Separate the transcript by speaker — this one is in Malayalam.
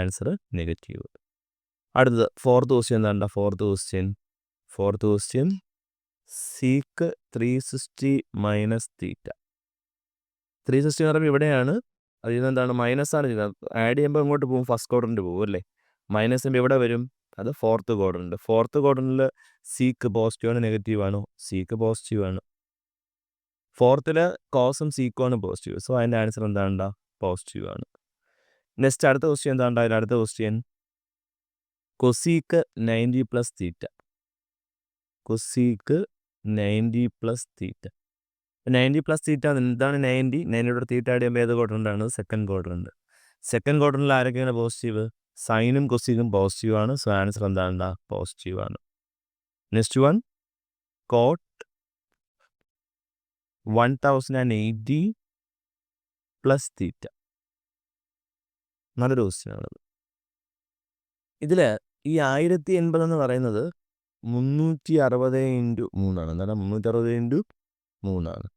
Speaker 1: Answer negative. അടുത്തത് ഫോർത്ത് ക്വസ്റ്റ്യൻ എന്താ? Fourth question seek 360 minus theta. 360 എന്ന് പറയുമ്പോൾ ഇവിടെയാണ്. അതിൽ നിന്ന് എന്താണ്? മൈനസ് ആണ് ചെയ്യുന്നത്. ആഡ് ചെയ്യുമ്പോൾ ഇങ്ങോട്ട് പോകും, ഫസ്റ്റ് ക്വാഡ്രൻറ്റ് പോകും അല്ലേ? മൈനസ് ചെയ്യുമ്പോൾ ഇവിടെ വരും, അത് ഫോർത്ത് ക്വാഡ്രൻറ്റ്. ഫോർത്ത് ക്വാഡ്രൻറ്റിൽ സീക്ക് പോസിറ്റീവ് ആണ് നെഗറ്റീവ് ആണോ? സീക്ക് പോസിറ്റീവ് ആണ്. ഫോർത്തിൽ കോസും സീക്കും ആണ് പോസിറ്റീവ്. സോ അതിൻ്റെ ആൻസർ എന്താണ്ടാ? പോസിറ്റീവ് ആണ്. നെക്സ്റ്റ് അടുത്ത ക്വസ്റ്റ്യൻ എന്താണ്ടാ? അടുത്ത question cosec 90 plus theta. Cosec 90 plus theta. 90 plus theta എന്താണ്? 90യുടെ തീറ്റ ആഡ് ചെയ്യുമ്പോൾ ഏത് ക്വാഡ്രൻ്റാണ്? Second quadrant. സെക്കൻഡ് ക്വാഡ്രൻറ്റിൽ ആരൊക്കെയാണ് പോസിറ്റീവ്? സൈനും കൊസീനും പോസിറ്റീവ് ആണ്. സോ ആൻസർ എന്താണ്ടാ? പോസിറ്റീവ് ആണ്. Next one cot 1080 plus theta. നല്ലൊരു ക്വസ്റ്റ്യൻ ആണത്. ഇതിൽ ഈ 1080 എന്ന് പറയുന്നത് 360 × 3 ആണ്. എന്താണ്? 360 × 3 ആണ്.